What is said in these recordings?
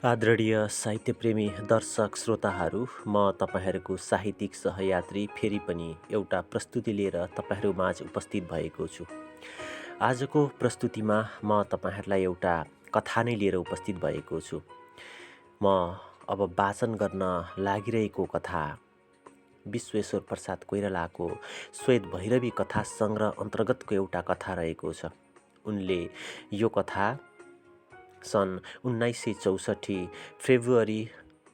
आदरणीय साहित्यप्रेमी दर्शक श्रोताहरू, म तपाईँहरूको साहित्यिक सहयात्री फेरि पनि एउटा प्रस्तुति लिएर तपाईँहरू माझ उपस्थित भएको छु। आजको प्रस्तुतिमा म तपाईँहरूलाई एउटा कथा नै लिएर उपस्थित भएको छु। म अब वाचन गर्न लागिरहेको कथा विश्वेश्वर प्रसाद कोइरालाको श्वेत भैरवी कथा सङ्ग्रह अन्तर्गतको एउटा कथा रहेको छ। उनले यो कथा सन् 1964 फेब्रुअरी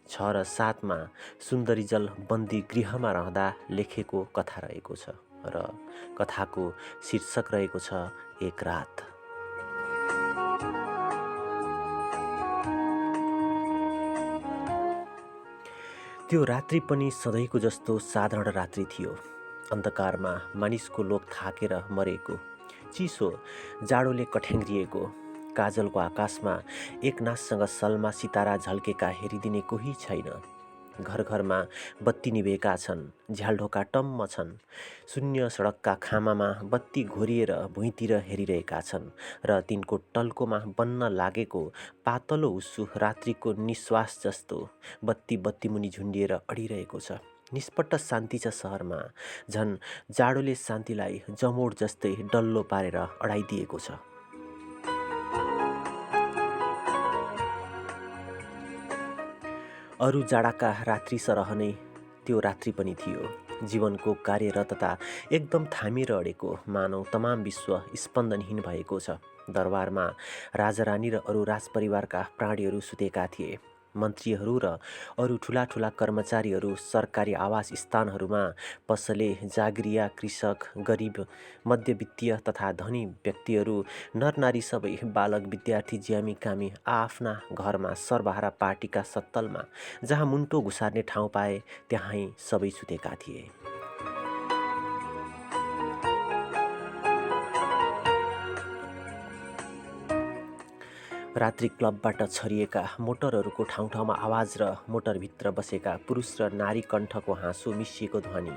6 र 7 मा सुन्दरीजल बन्दी गृहमा रहँदा लेखेको कथा रहेको छ र कथाको शीर्षक रहेको छ एक रात। त्यो रात्रि पनि सधैँको जस्तो साधारण रात्रि थियो। अन्धकारमा मानिसको लोक थाकेर मरेको, चिसो जाडोले कठ्याङ्ग्रिएको, काजलको आकाशमा एकनाससँग सलमा सितारा झल्केका हेरिदिने कोही छैन। घर घरमा बत्ती निभेका छन्, झ्यालढोका टम्म छन्। शून्य सडकका खामामा बत्ती घोरिएर भुइँतिर हेरिरहेका छन् र तिनको टल्कोमा बन्न लागेको पातलो हुस्सु रात्रिको निश्वास जस्तो बत्ती मुनि झुन्डिएर अडिरहेको छ। निष्पट्ट शान्ति छ सहरमा, झन् जाडोले शान्तिलाई जमोड जस्तै डल्लो पारेर अडाइदिएको छ। अरू जाडाका रात्रि सरह नै त्यो रात्रि पनि थियो। जीवनको कार्यरतता एकदम थामिएर अडेको, मानव तमाम विश्व स्पन्दनहीन भएको छ। दरबारमा राजारानी र अरू राजपरिवारका प्राणीहरू सुतेका थिए। मन्त्रीहरू र अरू ठुला ठुला कर्मचारीहरू सरकारी आवास स्थानहरूमा, पसले, जागिरिया, कृषक, गरिब, मध्यवित्तीय तथा धनी व्यक्तिहरू, नरनारी सबै, बालक, विद्यार्थी, ज्यामी कामी आफ्ना घरमा सर्वहारा पार्टीका सत्तलमा जहाँ मुन्टो घुसार्ने ठाउँ पाए त्यहाँ सबै सुतेका थिए। रात्रि क्लबबाट छरिएका मोटरहरूको ठाउँ ठाउँमा आवाज र मोटरभित्र बसेका पुरुष र नारी कण्ठको हाँसो मिसिएको ध्वनि,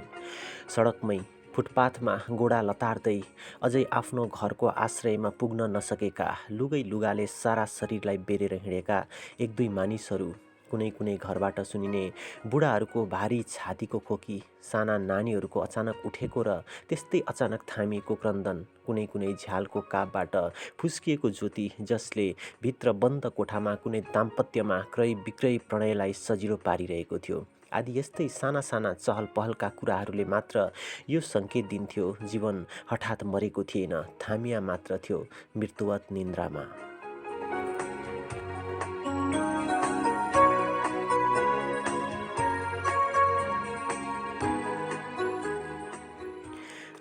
सडकमै फुटपाथमा गोडा लतार्दै अझै आफ्नो घरको आश्रयमा पुग्न नसकेका, लुगै लुगाले सारा शरीरलाई बेरेर हिँडेका एक दुई मानिसहरू, कुनै कुनै घरबाट सुनिने बुढाहरूको भारी छातीको खोकी, साना नानीहरूको अचानक उठेको र त्यस्तै अचानक थामिएको क्रन्दन, कुनै कुनै झ्यालको कापबाट फुस्किएको ज्योति जसले भित्र बन्द कोठामा कुनै दाम्पत्यमा क्रय विक्रय प्रणयलाई सजिलो पारिरहेको थियो, आदि यस्तै साना साना चहल पहलका कुराहरूले मात्र यो सङ्केत दिन्थ्यो जीवन हठात मरेको थिएन, थामिया मात्र थियो मृत्युवत निन्द्रामा।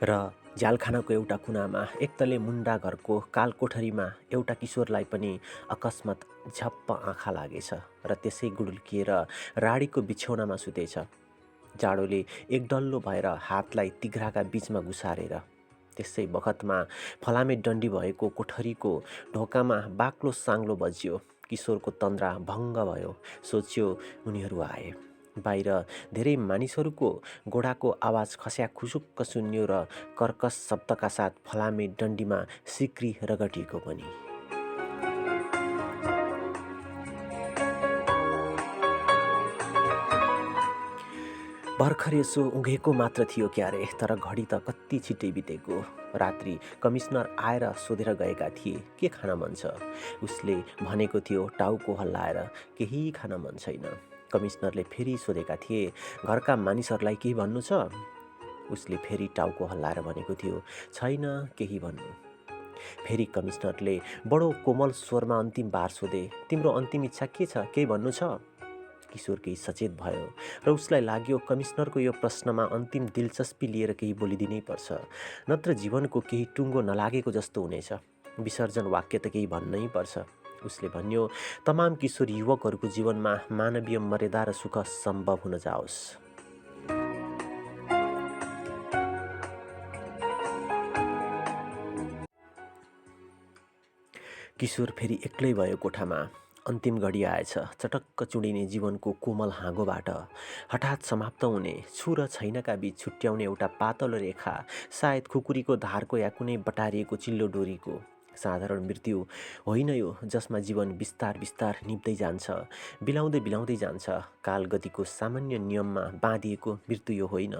र झ्यालखानाको एउटा कुनामा एकतले मुन्डा घरको कालकोठरीमा एउटा किशोरलाई पनि अकस्मात झप्प आँखा लागेछ र त्यसै गुडुल्किएर राडीको बिछौनामा सुतेछ। जाडोले एक डल्लो भएर हातलाई तिघ्राका बीचमा घुसारेर। त्यसै बखतमा फलामे डन्डी भएको कोठरीको ढोकामा बाक्लो साङ्लो बज्यो। किशोरको तन्द्रा भङ्ग भयो। सोच्यो उनीहरू आए। बाहिर धेरै मानिसहरूको गोडाको आवाज खस्या खुसुक्क सुन्यो र कर्कश शब्दका साथ फलामे डन्डीमा सिक्री रगटिएको पनि। भर्खर यसो उघेको मात्र थियो क्यारे, तर घडी त कति छिट्टै बितेको। रात्रि कमिश्नर आएर सोधेर गएका थिए के खान मन छ। उसले भनेको थियो टाउको हल्लाएर केही खान मन छैन। कमिश्नरले फेरि सोधेका थिए घरका मानिसहरूलाई केही भन्नु छ। उसले फेरि टाउको हल्लाएर भनेको थियो छैन केही भन्नु। फेरि कमिश्नरले बडो कोमल स्वरमा अन्तिम बार सोधे तिम्रो अन्तिम इच्छा के छ, केही भन्नु छ। किशोर केही सचेत भयो र उसलाई लाग्यो कमिश्नरको यो प्रश्नमा अन्तिम दिलचस्पी लिएर केही बोलिदिनै पर्छ, नत्र जीवनको केही टुङ्गो नलागेको जस्तो हुनेछ। विसर्जन वाक्य त केही भन्नै पर्छ। उसले भन्यो तमाम किशोर युवकहरूको जीवनमा मानवीय मर्यादा र सुख सम्भव हुन जाओस्। किशोर फेरि एक्लै भयो कोठामा। अन्तिम घडी आएछ। चटक्क चुडिने जीवनको कोमल हाँगोबाट हठात समाप्त हुने, छु र छैनका बीच छुट्याउने एउटा पातलो रेखा, सायद खुकुरीको धारको या कुनै बटारिएको चिल्लो डोरीको। साधारण मृत्यु होइन यो, जसमा जीवन बिस्तार बिस्तार निप्दै जान्छ, बिलाउँदै बिलाउँदै जान्छ। कालगतिको सामान्य नियममा बाँधिएको मृत्यु यो होइन।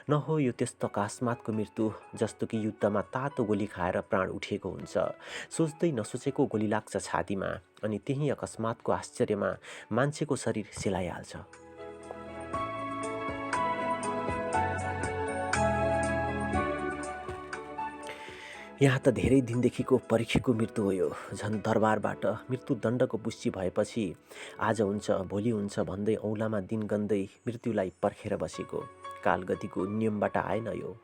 न हो यो त्यस्तो अकस्मातको मृत्यु जस्तो कि युद्धमा तातो गोली खाएर प्राण उठेको हुन्छ। सोच्दै नसोचेको गोली लाग्छ छातीमा, अनि त्यही अकस्मातको आश्चर्यमा मान्छेको शरीर सेलाइहाल्छ। यहाँ त धेरै दिनदेखिको परीक्षेको मृत्यु हो यो। झन् दरबारबाट मृत्युदण्डको पुष्टि भएपछि आज हुन्छ भोलि हुन्छ भन्दै औँलामा दिन गन्दै मृत्युलाई पर्खेर बसेको। कालगतिको नियमबाट आएन यो,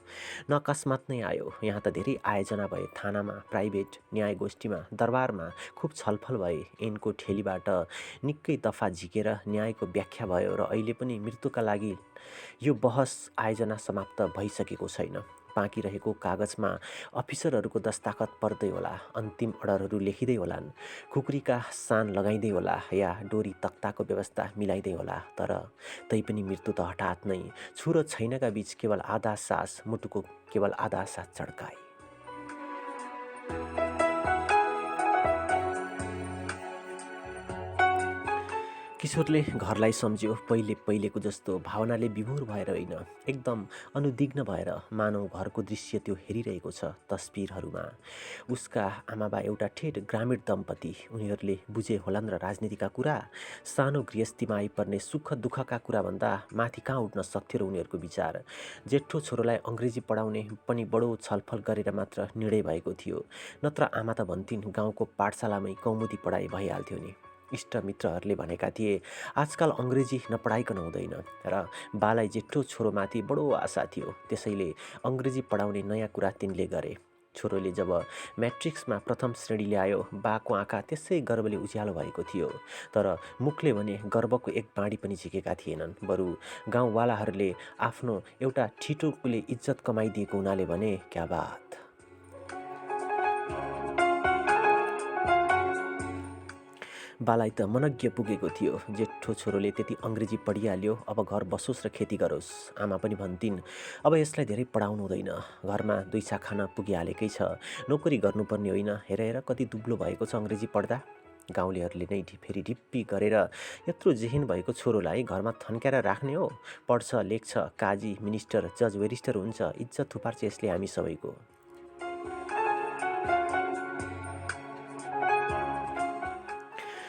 न अकस्मात नै आयो। यहाँ त धेरै आयोजना भए, थानामा, प्राइभेट न्याय गोष्ठीमा, दरबारमा खुब छलफल भए। ऐनको ठेलीबाट निकै दफा झिकेर न्यायको व्याख्या भयो र अहिले पनि मृत्युका लागि यो बहस आयोजना समाप्त भइसकेको छैन। बाँकी रहेको कागजमा अफिसरहरूको दस्ताखत पर्दै होला, अन्तिम अर्डरहरू लेखिँदै होलान्, खुकुरीका सान लगाइँदै होला या डोरी तख्ताको व्यवस्था मिलाइँदै होला। तर तैपनि मृत्यु त हठात नै छु र छैनका बीच केवल आधा सास, मुटुको केवल आधा सास चड्काए। किशोरले घरलाई सम्झ्यो, पहिलेको जस्तो भावनाले विभोर भएर होइन, एकदम अनुदिग्न भएर, मानव घरको दृश्य त्यो हेरिरहेको छ तस्बिरहरूमा। उसका आमाबा एउटा ठेट ग्रामीण दम्पति, उनीहरूले बुझे होलान् र राजनीतिका कुरा, सानो गृहस्थीमा आइपर्ने सुख दुःखका कुराभन्दा माथि कहाँ उठ्न सक्थ्यो र उनीहरूको विचार। जेठो छोरोलाई अङ्ग्रेजी पढाउने पनि बडो छलफल गरेर मात्र निर्णय भएको थियो, नत्र आमा त भन्थिन् गाउँको पाठशालामै कौमुदी पढाइ भइहाल्थ्यो नि। इष्टमित्रहरूले भनेका थिए आजकल अङ्ग्रेजी नपढाइकन हुँदैन र बालाई जेठो छोरोमाथि बडो आशा थियो, त्यसैले अङ्ग्रेजी पढाउने नयाँ कुरा तिनले गरे। छोरोले जब म्याट्रिक्समा प्रथम श्रेणी ल्यायो, बाको आँखा त्यसै गर्वले उज्यालो भएको थियो। तर मुखले भने गर्वको एक बाँडी पनि झिकेका थिएनन्। बरु गाउँवालाहरूले आफ्नो एउटा ठिटोले इज्जत कमाइदिएको हुनाले भने क्या बात। बालाई त मनज्ञ पुगेको थियो, जेठो छोरोले त्यति अङ्ग्रेजी पढिहाल्यो, अब घर बसोस् र खेती गरोस्। आमा पनि भन्थिन् अब यसलाई धेरै पढाउनु हुँदैन, घरमा दुई छाक खान पुगिहालेकै छ, नोकरी गर्नुपर्ने होइन, हेर हेर कति दुब्लो भएको छ अङ्ग्रेजी पढ्दा। गाउँलेहरूले नै फेरि ढिप्पी गरेर यत्रो जेहेन भएको छोरोलाई घरमा थन्क्याएर राख्ने हो, पढ्छ लेख्छ, काजी मिनिस्टर जज वेरिस्टर हुन्छ, इज्जत थुपार्छ यसले हामी सबैको।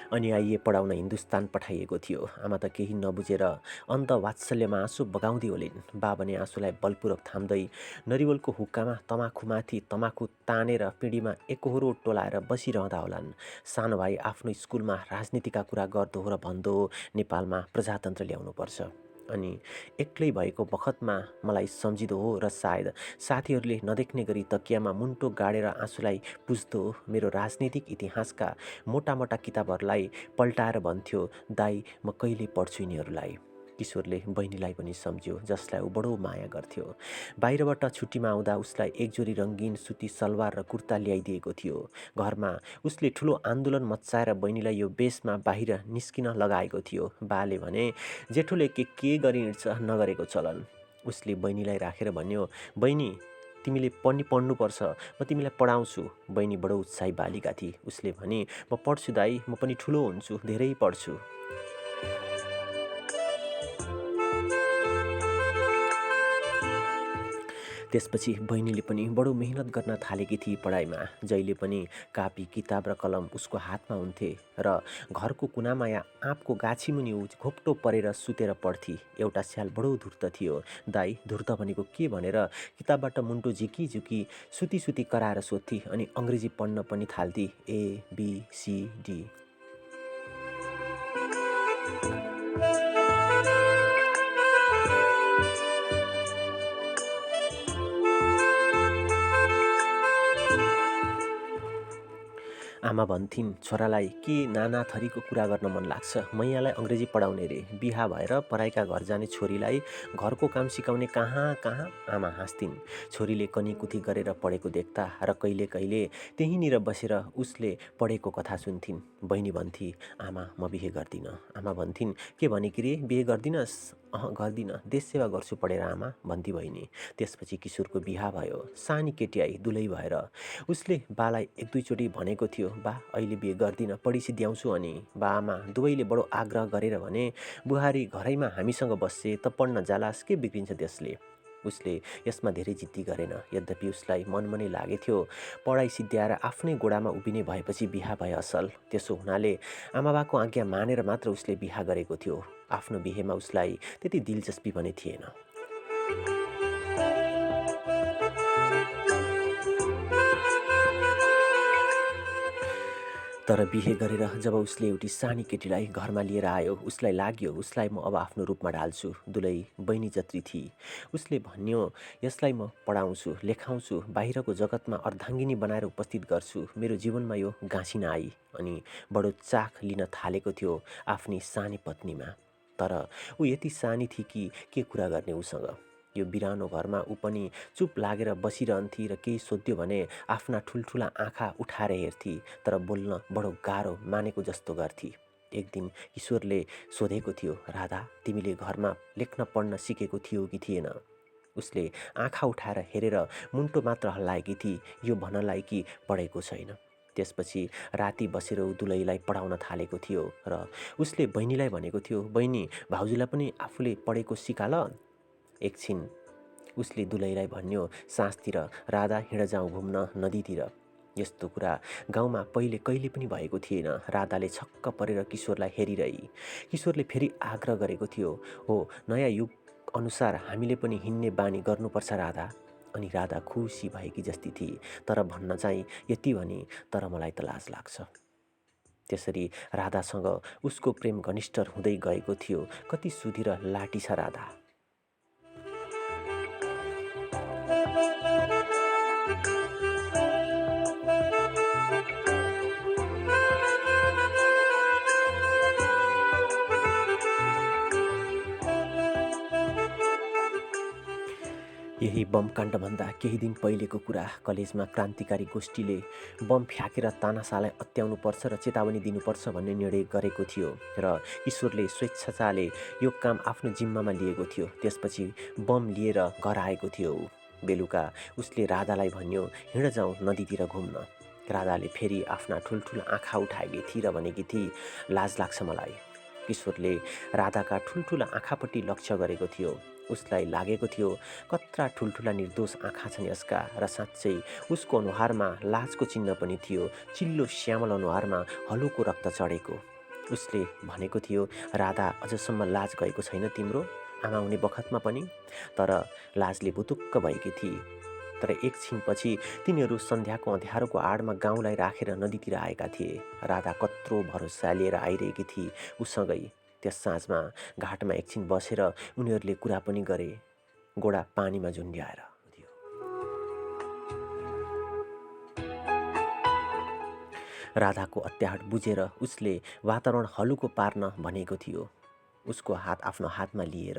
अनि आइए पढाउन हिन्दुस्तान पठाइएको थियो। आमा त केही नबुझेर अन्त वात्सल्यमा आँसु बगाउँदै होलिन्। बा भने आँसुलाई बलपूर्वक थाम्दै नरिवलको हुक्कामा तमाखुमाथि तमाखु तानेर पिँढीमा एकहोरो टोलाएर बसिरहँदा होलान्। सानो भाइ आफ्नो स्कुलमा राजनीतिका कुरा गर्दो हो र भन्दो हो नेपालमा प्रजातन्त्र ल्याउनुपर्छ। अनि एक्लै भएको बखतमा मलाई सम्झिँदो हो र सायद साथीहरूले नदेख्ने गरी तकियामा मुन्टो गाडेर आँसुलाई पुज्दो हो। मेरो राजनीतिक इतिहासका मोटा मोटा किताबहरूलाई पल्टाएर भन्थ्यो, दाई म कहिले पढ्छु यिनीहरूलाई। किशोरले बहिनीलाई पनि सम्झ्यो, जसलाई ऊ बडो माया गर्थ्यो। बाहिरबाट छुट्टीमा आउँदा उसलाई एकजोडी रङ्गीन सुती सलवार र कुर्ता ल्याइदिएको थियो। घरमा उसले ठुलो आन्दोलन मच्चाएर बहिनीलाई यो बेसमा बाहिर निस्किन लगाएको थियो। बाले भने जेठोले के गरी हिँड्छ, नगरेको चलन। उसले बहिनीलाई राखेर भन्यो, बहिनी तिमीले पढ्नुपर्छ, म तिमीलाई पढाउँछु। बहिनी बडो उत्साही बालिका थिए। उसले भने म पढ्छु दाई, म पनि ठुलो हुन्छु, धेरै पढ्छु। त्यसपछि बहिनीले पनि बडो मेहनत गर्न थालेकी थिए पढाइमा। जहिले पनि कापी किताब र कलम उसको हातमा हुन्थे र घरको कुनामा या आँपको गाछीमुनि घोप्टो परेर सुतेर पढ्थी। एउटा स्याल बडो धूर्त थियो। दाई धूर्त भनेको के भनेर किताबबाट मुन्टो झुकी झुकी सुती सुती कराएर सोध्थी, अनि अङ्ग्रेजी पढ्न पनि थाल्थी, ABCD। आमा भन्थिन् छोरालाई के नाना थरीको कुरा गर्न मन लाग्छ, मैयालाई अङ्ग्रेजी पढाउने रे, बिहा भएर पराइका घर जाने छोरीलाई घरको काम सिकाउने कहाँ कहाँ। आमा हाँस्थिन् छोरीले कनीकुथी गरेर पढेको देख्दा र कहिले कहिले त्यहीँनिर बसेर उसले पढेको कथा सुन्थिन्। बहिनी भन्थे आमा म बिहे गर्दिनँ। आमा भन्थिन् के भने कि रे, बिहे गर्दिनस्? गर्दिनँ, देश सेवा गर्छु पढेर आमा भन्ती बहिनी। त्यसपछि किशोरको बिहा भयो। सानी केटी आई दुलै भएर। उसले बालाई एक दुईचोटि भनेको थियो, बा अहिले बिहे गर्दिनँ, पढी सिद्ध्याउँछु अनि। बा आमा दुवैले बडो आग्रह गरेर भने, बुहारी घरैमा हामीसँग बस्छे त पढ्न जालास, के बिग्रिन्छ त्यसले। उसले यसमा धेरै जिद्दी गरेन। यद्यपि उसलाई मनमनै लागेथ्यो, पढाइ सिद्ध्याएर आफ्नै गोडामा उभिने भएपछि बिहा भए असल। त्यसो हुनाले आमाबाको आज्ञा मानेर मात्र उसले बिहा गरेको थियो। आफ्नो बिहेमा उसलाई त्यति दिलचस्पी पनि थिएन। तर बिहे गरेर जब उसले एउटी सानी केटीलाई घरमा लिएर आयो, उसलाई लाग्यो उसलाई म अब आफ्नो रूपमा ढाल्छु। दुलै बहिनी जत्री थिई। उसले भन्यो, यसलाई म पढाउँछु, लेखाउँछु, बाहिरको जगतमा अर्धाङ्गिनी बनाएर उपस्थित गर्छु। मेरो जीवनमा यो गाँसिन आई अनि बडो चाख लिन थालेको थियो आफ्नी सानी पत्नीमा। तर ऊ यति सानी थिई कि के कुरा गर्ने उसँग। यो बिरानो घरमा ऊ पनि चुप लागेर बसिरहन्थी र केही सोध्यो भने आफ्ना ठुल्ठुला आँखा उठाएर हेर्थी, तर बोल्न बडो गाह्रो मानेको जस्तो गर्थी। एक दिन किशोरले सोधेको थियो, राधा तिमीले घरमा लेख्न पढ्न सिकेको थियो कि थिएन। उसले आँखा उठाएर हेरेर मुन्टो मात्र हल्लाएकी थिई, यो भन्नलाई कि पढेको छैन। त्यसपछि राति बसेर ऊ दुलैलाई पढाउन थालेको थियो र उसले बहिनीलाई भनेको थियो, बहिनी भाउजूलाई पनि आफूले पढेको सिकाल। एकछिन उसले दुलैलाई भन्यो, साँझतिर राधा हिँड जाउँ घुम्न नदीतिर। यस्तो कुरा गाउँमा पहिले कहिले पनि भएको थिएन। राधाले छक्क परेर किशोरलाई हेरिरही। किशोरले फेरि आग्रह गरेको थियो, हो नयाँ युग अनुसार हामीले पनि हिँड्ने बानी गर्नुपर्छ राधा। अनि राधा खुसी भएकी जस्ती थिए, तर भन्न चाहिँ यति भनी, तर मलाई त लाज लाग्छ। त्यसरी राधासँग उसको प्रेम घनिष्ठ हुँदै गएको थियो। कति सुधी र लाटी छ राधा। यही बम काण्डभन्दा केही दिन पहिलेको कुरा। कलेजमा क्रान्तिकारी गोष्ठीले बम फ्याँकेर तानाशाहलाई अत्याउनुपर्छ र चेतावनी दिनुपर्छ भन्ने निर्णय गरेको थियो र ईश्वरले स्वेच्छाले यो काम आफ्नो जिम्मामा लिएको थियो। त्यसपछि बम लिएर घर आएको थियो। बेलुका उसले राधालाई भन्यो, हिँड जाउँ नदीतिर घुम्न। राधाले फेरि आफ्ना ठुल्ठुला आँखा उठाएकी थिई र भनेकी थिई, लाज लाग्छ मलाई। किशोरले राधाका ठुल्ठुला आँखापट्टि लक्ष्य गरेको थियो। उसलाई लागेको थियो, कत्रा ठुल्ठुला निर्दोष आँखा छन् यसका, र साँच्चै उसको अनुहारमा लाजको चिन्ह पनि थियो। चिल्लो श्यामल अनुहारमा हलुको रक्त चढेको। उसले भनेको थियो, राधा अझसम्म लाज गएको छैन तिम्रो, आमा हुने बखतमा पनि। तर लाजले भुतुक्क भएकी थिए। तर एकछिनपछि तिनीहरू सन्ध्याको अँध्यारोको आडमा गाउँलाई राखेर नदीतिर आएका थिए। राधा कत्रो भरोसा लिएर आइरहेकी थिए उसँगै। त्यस साँझमा घाटमा एकछिन बसेर उनीहरूले कुरा पनि गरे। गोडा पानीमा झुन्ड्याएर। राधाको अत्याहट बुझेर उसले वातावरण हलुको पार्न भनेको थियो। उसको हात आफ्नो हातमा लिएर,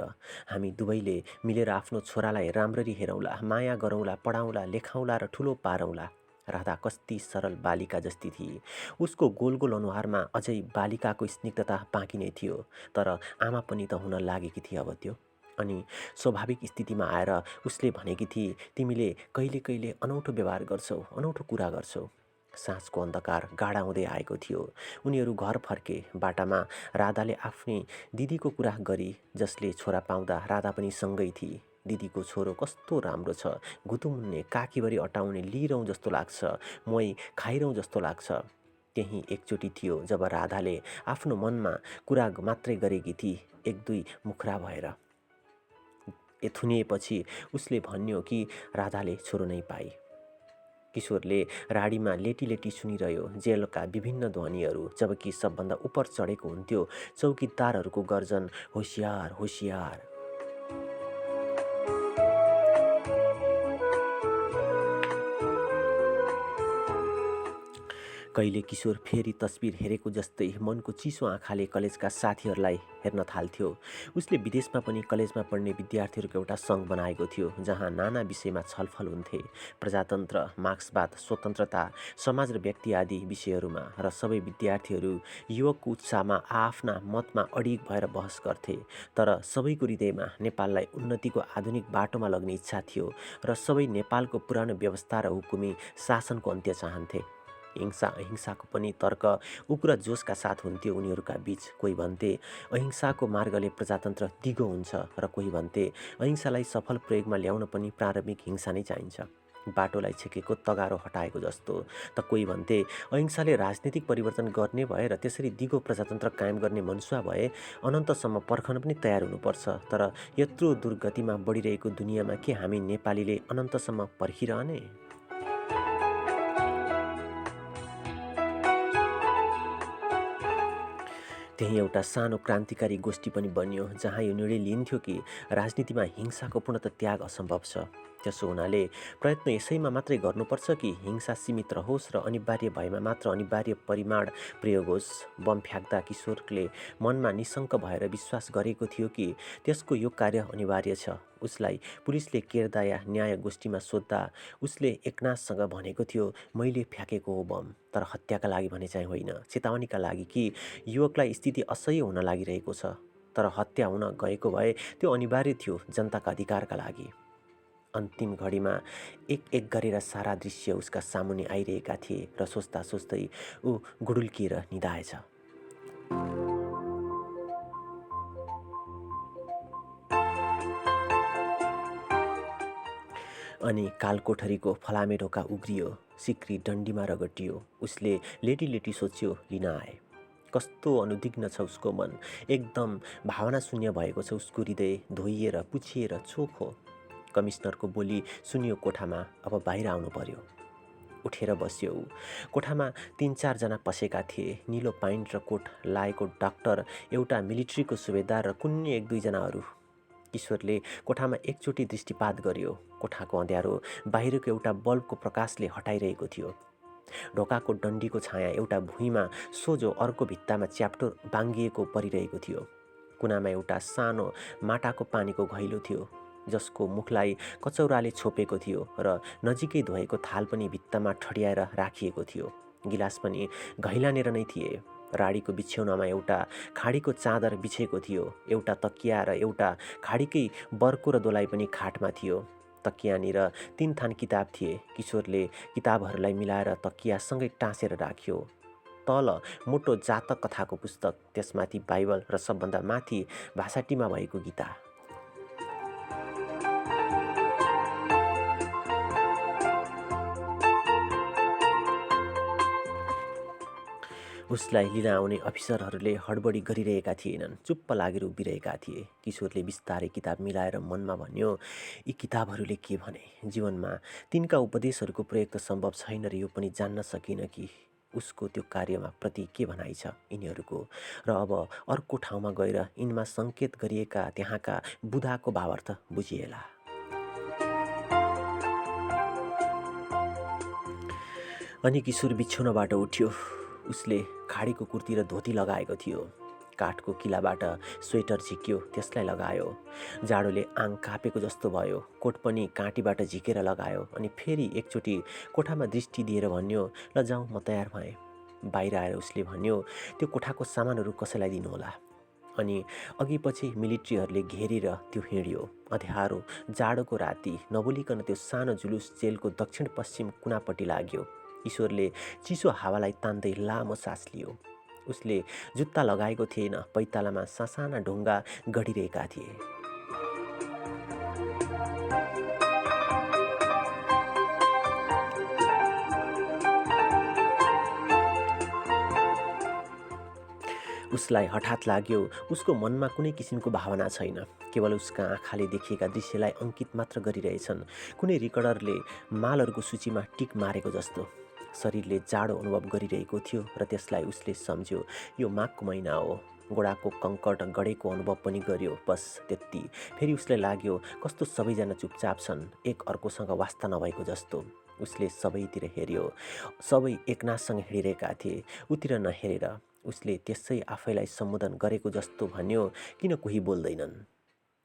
हामी दुवैले मिलेर आफ्नो छोरालाई राम्ररी हेरौँला, माया गरौँला, पढाउँला, लेखाउँला र ठुलो पारौँला। राधा कस्ती सरल बालिका जस्ती थिए। उसको गोल गोल अनुहारमा अझै बालिकाको स्निग्धता बाँकी नै थियो। तर आमा पनि त हुन लागेकी थिए अब त्यो। अनि स्वाभाविक स्थितिमा आएर उसले भनेकी थिए, तिमीले कहिले कहिले अनौठो व्यवहार गर्छौ, अनौठो कुरा गर्छौ। साँझको अन्धकार गाढा हुँदै आएको थियो। उनीहरू घर फर्के। बाटामा राधाले आफ्नी दिदीको कुरा गरी, जसले छोरा पाउँदा राधा पनि सँगै थिए। दिदीको छोरो कस्तो राम्रो छ, घुतुमुन्ने, काखीभरि अटाउने, लिरौँ जस्तो लाग्छ, मोही खाइरौँ जस्तो लाग्छ। त्यही एकचोटि थियो जब राधाले आफ्नो मनमा कुरा मात्रै गरेकी थिए, एक दुई मुखरा भएर। थुनिएपछि उसले भन्यो कि राधाले छोरो नै पाई। किशोरले राडीमा लेटी लेटी सुनिरह्यो जेलका विभिन्न ध्वनिहरू, जबकि सबभन्दा उपर चढेको हुन्थ्यो चौकीदारहरूको गर्जन, होसियार होसियार। कहिले किशोर फेरि तस्बिर हेरेको जस्तै मनको चिसो आँखाले कलेजका साथीहरूलाई हेर्न थाल्थ्यो। उसले विदेशमा पनि कलेजमा पढ्ने विद्यार्थीहरूको एउटा सङ्घ बनाएको थियो, जहाँ नाना विषयमा छलफल हुन्थे। प्रजातन्त्र, मार्क्सवाद, स्वतन्त्रता, समाज र व्यक्ति आदि विषयहरूमा। र सबै विद्यार्थीहरू युवकको उत्साहमा आफ्ना मतमा अडिग भएर बहस गर्थे। तर सबैको हृदयमा नेपाललाई उन्नतिको आधुनिक बाटोमा लग्ने इच्छा थियो र सबै नेपालको पुरानो व्यवस्था र हुकुमी शासनको अन्त्य चाहन्थे। हिंसा अहिंसाको पनि तर्क उग्र जोसका साथ हुन्थ्यो उनीहरूका बीच। कोही भन्थे अहिंसाको मार्गले प्रजातन्त्र दिगो हुन्छ र कोही भन्थे अहिंसालाई सफल प्रयोगमा ल्याउन पनि प्रारम्भिक हिंसा नै चाहिन्छ, बाटोलाई छेकेको तगारो हटाएको जस्तो। त कोही भन्थे अहिंसाले राजनीतिक परिवर्तन गर्ने भए र त्यसरी दिगो प्रजातन्त्र कायम गर्ने मनसुवा भए अनन्तसम्म पर्खन पनि तयार हुनुपर्छ। तर यत्रो दुर्गतिमा बढिरहेको दुनियाँमा के हामी नेपालीले अनन्तसम्म पर्खिरहने? त्यही एउटा सानो क्रान्तिकारी गोष्ठी पनि बन्यो, जहाँ यो निर्णय लिइन्थ्यो कि राजनीतिमा हिंसाको पूर्णतः त्याग असम्भव छ। त्यसो हुनाले प्रयत्न यसैमा मात्रै गर्नुपर्छ कि हिंसा सीमित रहोस् र अनिवार्य भएमा मात्र अनिवार्य परिमाण प्रयोग होस्। बम फ्याँक्दा किशोरले मनमा निशङ्क भएर विश्वास गरेको थियो कि त्यसको यो कार्य अनिवार्य छ। उसलाई पुलिसले केर्दा या न्याय गोष्ठीमा सोद्धा उसले एकनाथसँग भनेको थियो, मैले फ्याँकेको हो बम, तर हत्याका लागि भने चाहिँ होइन, चेतावनीका लागि कि युवकलाई स्थिति असह्य हुन लागिरहेको छ। तर हत्या हुन गएको भए त्यो अनिवार्य थियो जनताका अधिकारका लागि। अन्तिम घडीमा एक एक गरेर सारा दृश्य उसका सामुन्ने आइरहेका थिए र सोच्दा सोच्दै ऊ गुडुल्किएर निदाएछ। अनि कालकोठरीको फलामे ढोका उग्रियो, सिक्री डन्डीमा रगटियो। उसले लेटी लेटी सोच्यो, लिन आए। कस्तो अनुदिग्न छ उसको मन, एकदम भावना शून्य भएको छ उसको हृदय, धोइएर पुछिएर चोखो। कमिश्नरको बोली सुनियो कोठामा, अब बाहिर आउनु पर्यो। उठेर बस्यो ऊ। कोठामा 3-4 जना पसेका थिए। निलो पाइन्ट र कोट लाएको डाक्टर, एउटा मिलिट्रीको सुबेदार र कुन्नी 1-2 जना अरू। किशोरले कोठामा एकचोटि दृष्टिपात गर्यो। कोठाको अँध्यारो बाहिरको एउटा बल्बको प्रकाशले हटाइरहेको थियो। ढोकाको डन्डीको छाया एउटा भुइँमा सोझो अर्को भित्तामा च्याप्टो बाङ्गिएको परिरहेको थियो। कुनामा एउटा सानो माटाको पानीको घैलो थियो, जसको मुखलाई कचौराले छोपेको थियो र नजिकै धोएको थाल पनि भित्तामा ठडियाएर राखिएको थियो। गिलास पनि घैलानेर नै थिए। राडीको बिछ्यौनामा एउटा खाडीको चादर बिछेको थियो। एउटा तकिया र एउटा खाडीकै बर्को र दोलाई पनि खाटमा थियो। तकियानिर 3 थान किताब थिए। किशोरले किताबहरूलाई मिलाएर तकियासँगै टाँसेर राख्यो। तल मोटो जातक कथाको पुस्तक, त्यसमाथि बाइबल र सबभन्दा माथि भाषाटीमा भएको गीता। उसलाई लिन आउने अफिसरहरूले हडबडी गरिरहेका थिएनन्, चुप्प लागेर उभिरहेका थिए। किशोरले बिस्तारै किताब मिलाएर मनमा भन्यो, यी किताबहरूले के भने? जीवनमा तिनका उपदेशहरूको प्रयोग त सम्भव छैन र यो पनि जान्न सकिन कि उसको त्यो कार्यमा प्रति के भनाइ छ यिनीहरूको। र अब अर्को ठाउँमा गएर यिनमा सङ्केत गरिएका त्यहाँका बुधाको भावार्थ बुझिएला। अनि किशोर बिछौनाबाट उठ्यो। उसले खाडीको कुर्ती र धोती लगाएको थियो। काठको किलाबाट स्वेटर झिक्यो, त्यसलाई लगायो। जाडोले आङ कापेको जस्तो भयो। कोट पनि काँटीबाट झिकेर लगायो। अनि फेरि एकचोटि कोठामा दृष्टि दिएर भन्यो, ल जाउँ, म तयार भएँ। बाहिर आएर उसले भन्यो, त्यो कोठाको सामानहरू कसैलाई दिनुहोला। अनि अघि पछि मिलिट्रीहरूले घेरेर त्यो हिँड्यो। अँध्यारो जाडोको राति नबोलिकन त्यो सानो जुलुस जेलको दक्षिण पश्चिम कुनापट्टि लाग्यो। किशोरले चिसो हावालाई तान्दै लामो सास लियो। उसले जुत्ता लगाएको थिएन। पैतालामा सासाना ढुङ्गा गढिरहेका थिए। उसलाई हठात लाग्यो उसको मनमा कुनै किसिमको भावना छैन, केवल उसका आँखाले देखिएका दृश्यलाई अङ्कित मात्र गरिरहेछन्। कुनै रेकर्डरले मालहरूको सूचीमा टिक मारेको जस्तो शरीरले जाडो अनुभव गरिरहेको थियो र त्यसलाई उसले सम्झ्यो, यो माघको महिना हो। गोडाको कङ्कट गढेको अनुभव पनि गर्यो, बस त्यति। फेरि उसलाई लाग्यो कस्तो सबैजना चुपचाप छन्, एक अर्कोसँग वास्ता नभएको जस्तो। उसले सबैतिर हेऱ्यो। सबै एकनाससँग हिँडिरहेका थिए। उतिर नहेरेर उसले त्यसै आफैलाई सम्बोधन गरेको जस्तो भन्यो, किन कोही बोल्दैनन्?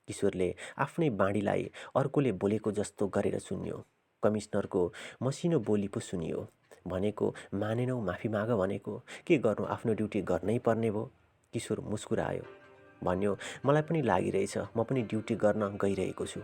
किशोरले आफ्नै बाँडीलाई अर्कोले बोलेको जस्तो गरेर सुन्यो। कमिश्नरको मसिनो बोली पो सुनियो। भनेको मानेनौ, माफी माग भनेको। के गर्नु, आफ्नो ड्युटी गर्नै पर्ने भयो। किशोर मुस्कुरायो, भन्यो, मलाई पनि लागिरहेछ, म पनि ड्युटी गर्न गइरहेको छु।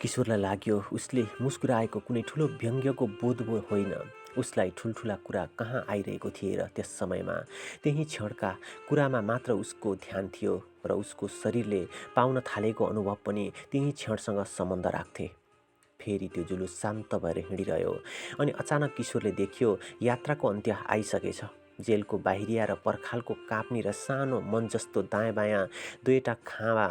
किशोरलाई लाग्यो उसले मुस्कुराएको कुनै ठुलो व्यङ्ग्यको बोध होइन। उसलाई ठुल्ठुला कुरा कहाँ आइरहेको थिए र त्यस समयमा त्यही क्षणका कुरामा मात्र उसको ध्यान थियो र उसको शरीरले पाउन थालेको अनुभव पनि त्यही क्षणसँग सम्बन्ध राख्थे। फेरि त्यो जुलुस शान्त भएर हिँडिरह्यो अनि अचानक किशोरले देख्यो यात्राको अन्त्य आइसकेछ। जेलको बाहिरिया र पर्खालको काप्नी र सानो मन जस्तो दायाँ बायाँ दुईवटा खाँबा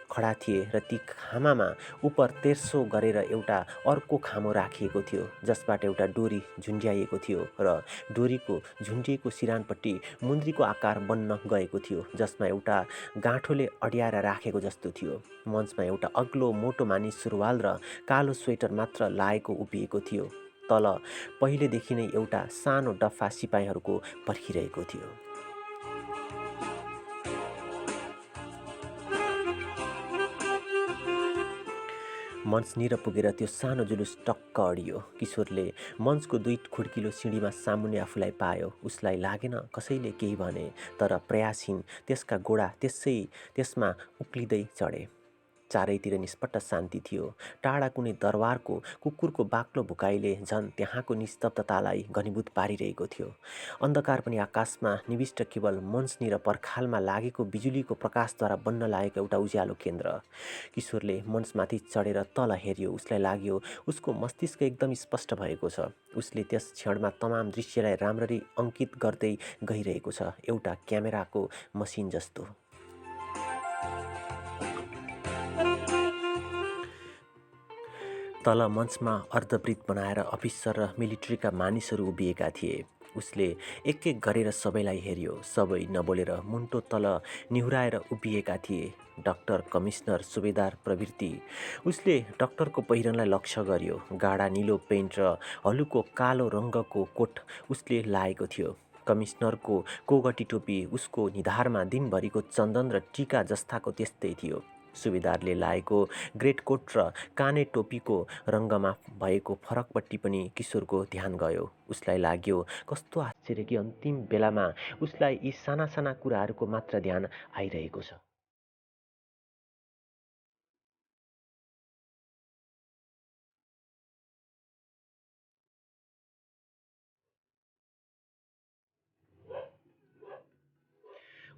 खडा थिए र ती खामामा उपर तेर्सो गरेर एउटा अर्को खामो राखिएको थियो, जसबाट एउटा डोरी झुन्ड्याइएको थियो र डोरीको झुन्डिएको सिरानपट्टि मुन्द्रीको आकार बन्न गएको थियो, जसमा एउटा गाँठोले अड्याएर राखेको जस्तो थियो। मञ्चमा एउटा अग्लो मोटो मानिस सुरुवाल र कालो स्वेटर मात्र लाएको उभिएको थियो। तल पहिलेदेखि नै एउटा सानो डफा सिपाहीहरूको पर्खिरहेको थियो। मञ्चनिर पुगेर त्यो सानो जुलुस टक्क अडियो। किशोरले मञ्चको दुई खुड्किलो सिँढीमा सामुन्ने आफूलाई पायो। उसलाई लागेन कसैले केही भने, तर प्रयासहीन त्यसका गोडा त्यसमा उक्लिँदै चढे। चारैतिर निष्पट्ट शान्ति थियो। टाढा कुनै दरबारको कुकुरको बाक्लो भुकाइले झन् त्यहाँको निस्तब्धतालाई घनीभूत पारिरहेको थियो। अन्धकार पनि आकाशमा निविष्ट, केवल मञ्चनिर पर्खालमा लागेको बिजुलीको प्रकाशद्वारा बन्न लागेको एउटा उज्यालो केन्द्र। किशोरले मञ्चमाथि चढेर तल हेऱ्यो। उसलाई लाग्यो उसको मस्तिष्क एकदम स्पष्ट भएको छ। उसले त्यस क्षणमा तमाम दृश्यलाई राम्ररी अङ्कित गर्दै गइरहेको छ, एउटा क्यामेराको मसिन जस्तो। तल मञ्चमा अर्धवृत्त बनाएर अफिसर र मिलिट्रीका मानिसहरू उभिएका थिए। उसले एक एक गरेर सबैलाई हेऱ्यो। सबै नबोलेर मुन्टो तल निहुराएर उभिएका थिए। डाक्टर, कमिश्नर, सुबेदार प्रभृति। उसले डाक्टरको पहिरनलाई लक्ष्य गर्यो। गाढा निलो पेन्ट र हलुको कालो रङ्गको कोट उसले लाएको थियो। कमिश्नरको कोगटी टोपी उसको निधारमा दिनभरिको चन्दन र टीका जस्ताको त्यस्तै थियो। सुबेदारले लाएको ग्रेट कोट र काने टोपीको रङ्गमा भएको फरकपट्टि पनि किशोरको ध्यान गयो। उसलाई लाग्यो कस्तो आश्चर्य कि अन्तिम बेलामा उसलाई यी साना साना कुराहरूको मात्र ध्यान आइरहेको छ।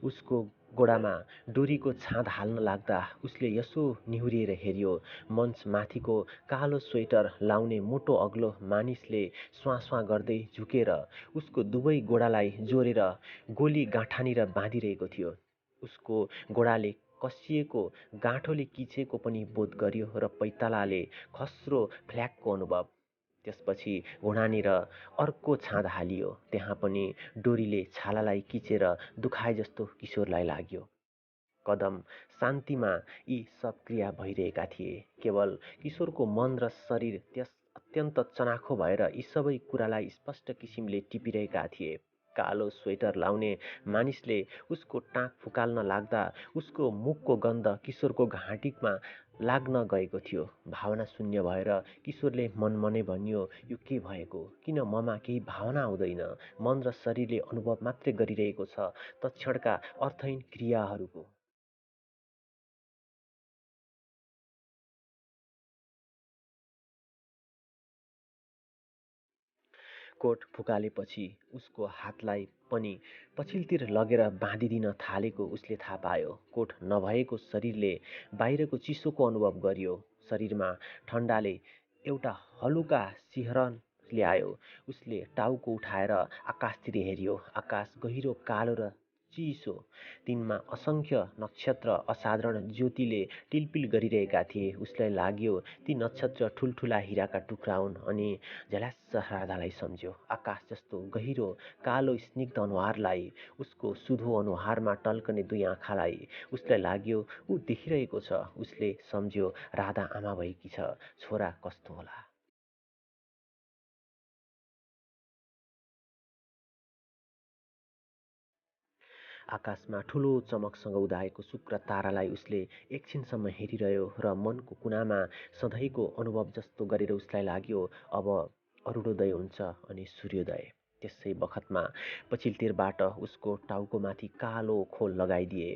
उसको गोडामा डोरीको छाँद हाल्न लाग्दा उसले यसो निहुरिएर हेऱ्यो। मञ्च माथिको कालो स्वेटर लाउने मोटो अग्लो मानिसले स्वाँ गर्दै झुकेर उसको दुवै गोडालाई जोरेर गोली गाँठानिर बाँधिरहेको थियो। उसको गोडाले कसिएको गाँठोले किचेको पनि बोध गर्यो र पैतालाले खस्रो फ्ल्याक्को अनुभव। त्यसपछि घुँडानिर अर्को छाँद हालियो। त्यहाँ पनि डोरीले छालालाई किचेर दुखाए जस्तो किशोरलाई लाग्यो। कदम शान्तिमा यी सब क्रिया भइरहेका थिए। केवल किशोरको मन र शरीर त्यस अत्यन्त चनाखो भएर यी सबै कुरालाई स्पष्ट किसिमले टिपिरहेका थिए। कालो स्वेटर लाउने मानिसले उसको टाँक फुकाल्न लाग्दा उसको मुखको गन्ध किशोरको घाँटीमा लाग्न गएको थियो। भावना शून्य भएर किशोरले मनमनै भन्यो, यो के भएको? किन ममा केही भावना आउँदैन? मन र शरीरले अनुभव मात्रै गरिरहेको छ तत्क्षणका अर्थहीन क्रियाहरूको। कोट फुकालेपछि उसको हातलाई पनि पछिल्तिर लगेर बाँधिदिन थालेको उसले थाहा पायो। कोट नभएको शरीरले बाहिरको चिसोको अनुभव गर्यो। शरीरमा ठन्डाले एउटा हलुका सिहरन ल्यायो। उसले टाउको उठाएर आकाशतिर हेऱ्यो। आकाश गहिरो कालो र चिसो। तिनमा असङ्ख्य नक्षत्र असाधारण ज्योतिले टिलपिल गरिरहेका थिए। उसलाई लाग्यो ती नक्षत्र ठुल्ठुला हिराका टुक्रा हुन् अनि झल्यास राधालाई सम्झ्यो। आकाश जस्तो गहिरो कालो स्निग्ध अनुहारलाई, उसको सुधो अनुहारमा टल्कने दुई आँखालाई उसलाई लाग्यो ऊ देखिरहेको छ। उसले सम्झ्यो राधा आमा भएकी छ, छोरा कस्तो होला। आकाशमा ठुलो चमकसँग उदाएको शुक्र तारालाई उसले एकछिनसम्म हेरिरह्यो र मनको कुनामा सधैँको अनुभव जस्तो गरेर उसलाई लाग्यो अब अरुणोदय हुन्छ अनि सूर्योदय। त्यसै बखतमा पछिल्लोतिरबाट उसको टाउकोमाथि कालो खोल लगाइदिए।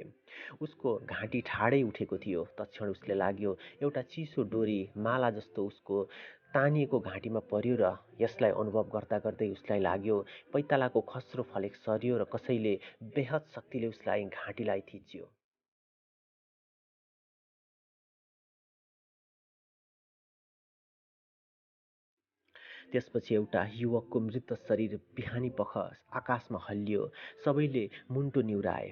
उसको घाँटी ठाडै उठेको थियो। तत्क्षण उसले लाग्यो एउटा चिसो डोरी माला जस्तो उसको तानिएको घाँटीमा पर्यो र यसलाई अनुभव गर्दा गर्दै उसलाई लाग्यो पैतालाको खस्रो फलेक सरियो र कसैले बेहद शक्तिले उसलाई घाँटीलाई थिच्यो। त्यसपछि एउटा युवकको मृत शरीर बिहानी पख आकाशमा हल्लियो। सबैले मुन्टो निहुराए।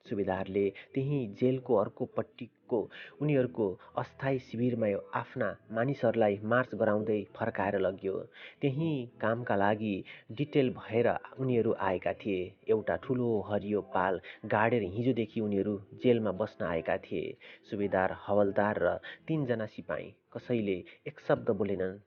सुबेदारले त्यही जेलको अर्को पट्टिको उनीहरूको अस्थायी शिविरमा आफ्ना मानिसहरूलाई मार्च गराउँदै फर्काएर लग्यो। त्यही कामका लागि डिटेल भएर उनीहरू आएका थिए। एउटा ठुलो हरियो पाल गाडेर हिजोदेखि उनीहरू जेलमा बस्न आएका थिए। सुबेदार, हवलदार र 3 जना सिपाही कसैले एक शब्द बोलेनन्।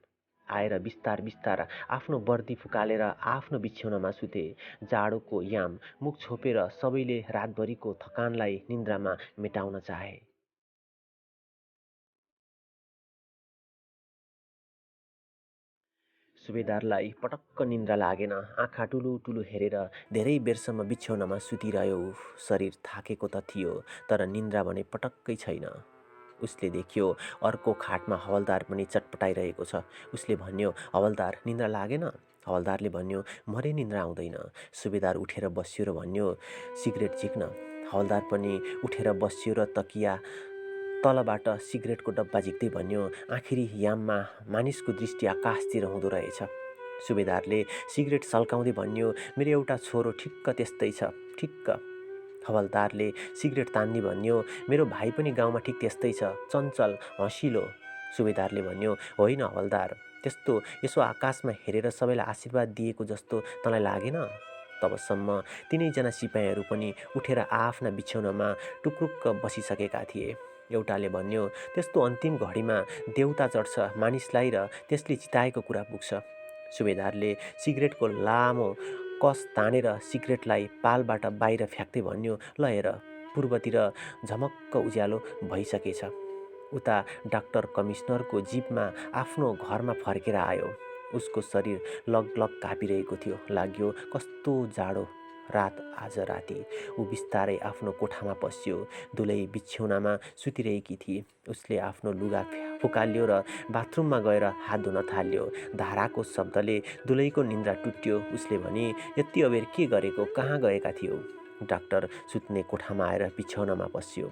आएर बिस्तार बिस्तार आफ्नो वर्दी फुकालेर आफ्नो बिछ्यौनामा सुते। जाडोको याम मुख छोपेर सबैले रातभरिको थकानलाई निन्द्रामा मेटाउन चाहे। सुबेदारलाई पटक्क निन्द्रा लागेन। आँखा टुलु टुलु हेरेर धेरै बेरसम्म बिछ्यौनामा सुतिरह्यो। शरीर थाकेको त थियो, तर निन्द्रा भने पटक्कै छैन। उसले देख्यो अर्को खाटमा हवलदार पनि चटपटाइरहेको छ। उसले भन्यो, हवलदार निन्द्रा लागेन? हवलदारले भन्यो, मरे निन्द्रा आउँदैन। सुबेदार उठेर बस्यो र भन्यो, सिगरेट झिक्न। हवलदार पनि उठेर बस्यो र तकिया तलबाट सिगरेटको डब्बा झिक्दै भन्यो, आखिरी याममा मानिसको दृष्टि आकाशतिर हुँदो रहेछ। सुबेदारले सिगरेट सल्काउँदै भन्यो, मेरो एउटा छोरो ठिक्क त्यस्तै छ, ठिक्क। हवलदारले सिगरेट तान्नी भन्यो, मेरो भाइ पनि गाउँमा ठिक त्यस्तै छ, चञ्चल, हँसिलो। सुबेदारले भन्यो, होइन हवलदार, त्यस्तो यसो आकाशमा हेरेर सबैलाई आशीर्वाद दिएको जस्तो तँलाई लागेन? तबसम्म तिनैजना सिपाहीहरू पनि उठेर आफ्ना बिछ्यौनामा टुक्रुक्क बसिसकेका थिए। एउटाले भन्यो, त्यस्तो अन्तिम घडीमा देउता चढ्छ मानिसलाई र त्यसले चिताएको कुरा पुग्छ। सुबेदारले सिगरेटको लामो कस तानेर सिगरेटलाई पालबाट बाहिर फ्याँक्दै भन्यो, ल हेर, पूर्वतिर झमक्क उज्यालो भइसकेछ। उता डाक्टर कमिसनरको जिपमा आफ्नो घरमा फर्केर आयो। उसको शरीर लगलग काँपिरहेको थियो। लाग्यो कस्तो जाडो रात आज राति। ऊ बिस्तारै आफ्नो कोठामा पस्यो। दुलै बिछ्यौनामा सुतिरहेकी थिए। उसले आफ्नो लुगा फुकाल्यो र बाथरुममा गएर हात धुन थाल्यो। धाराको शब्दले दुलैको निन्द्रा टुट्यो। उसले भने, यति अबेर के गरेको, कहाँ गएका थियौ? डाक्टर सुत्ने कोठामा आएर बिछ्यौनामा पस्यो।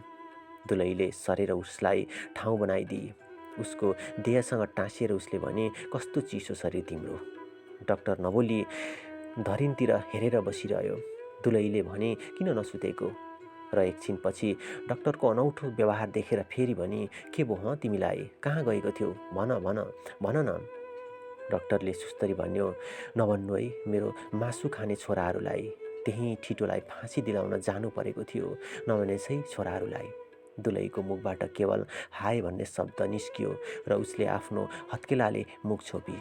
दुलैले सरेर उसलाई ठाउँ बनाइदिए। उसको देहसँग टाँसिएर उसले भने, कस्तो चिसो शरीर तिम्रो। डाक्टर नबोली धरिनतिर हेरेर बसिरह्यो। दुलैले भने, किन नसुतेको? र एकछिनपछि डाक्टरको अनौठो व्यवहार देखेर फेरि भने, के भयो तिमीलाई, कहाँ गएको थियौ, भन भन भन न। डाक्टरले सुस्तरी भन्यो, नभन्नु है, मेरो मासु खाने छोराहरूलाई त्यही ठिटोलाई फाँसी दिलाउन जानु परेको थियो, नभनेछ है छोराहरूलाई। दुलैको मुखबाट केवल हाय भन्ने शब्द निस्कियो र उसले आफ्नो हत्केलाले मुख छोपी।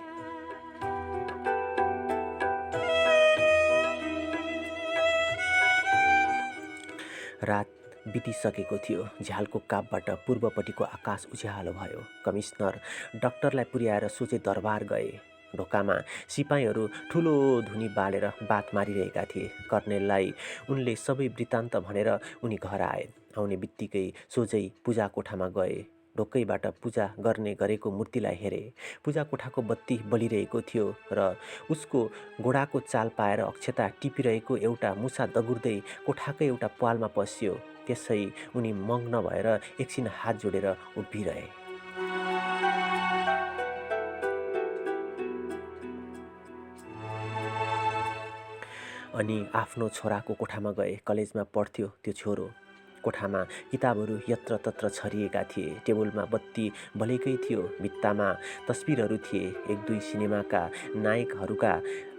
रात बितिसकेको थियो। झ्यालको कापबाट पूर्वपट्टिको आकाश उज्यालो भयो। कमिसनर डाक्टरलाई पुर्याएर सोझै दरबार गए। ढोकामा सिपाहीहरू ठुलो धुनी बालेर बात मारिरहेका थिए। कर्नेललाई उनले सबै वृत्तान्त भनेर उनी घर आए। आउने बित्तिकै सोझै पूजा कोठामा गए। ढोकैबाट पूजा गर्ने गरेको मूर्तिलाई हेरे। पूजा कोठाको बत्ती बलिरहेको थियो र उसको गोडाको चाल पाएर अक्षता टिपिरहेको एउटा मुसा दगुर्दै कोठाकै एउटा प्वालमा पस्यो। त्यसै उनी मग्न भएर एकछिन हात जोडेर उभिरहे। अनि आफ्नो छोराको कोठामा गए। कलेजमा पढ्थ्यो त्यो छोरो। कोठामा किताबहरू यत्रतत्र छरिएका थिए। टेबलमा बत्ती बलेकै थियो। भित्तामा तस्बिरहरू थिए, एक दुई सिनेमाका नायकहरूका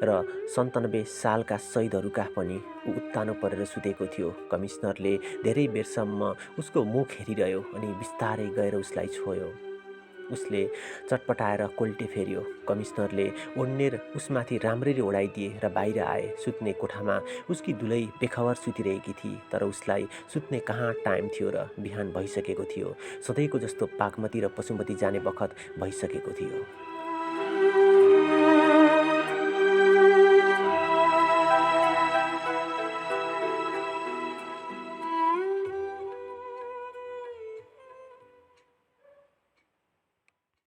र 97 सालका शहीदहरूका पनि। ऊ उत्तानो परेर सुतेको थियो। कमिश्नरले धेरै बेरसम्म उसको मुख हेरिरह्यो अनि बिस्तारै गएर उसलाई छोयो। उसले चटपटाएर कोल्टे फेर्यो। कमिश्नरले ओढ्नेर उसमाथि राम्ररी ओढाइदिए र बाहिर आए। सुत्ने कोठामा उसकी दुलै बेखबर सुतिरहेकी थिई, तर उसलाई सुत्ने कहाँ टाइम थियो र। बिहान भइसकेको थियो। सधैँको जस्तो बागमती र पशुपति जाने बखत भइसकेको थियो।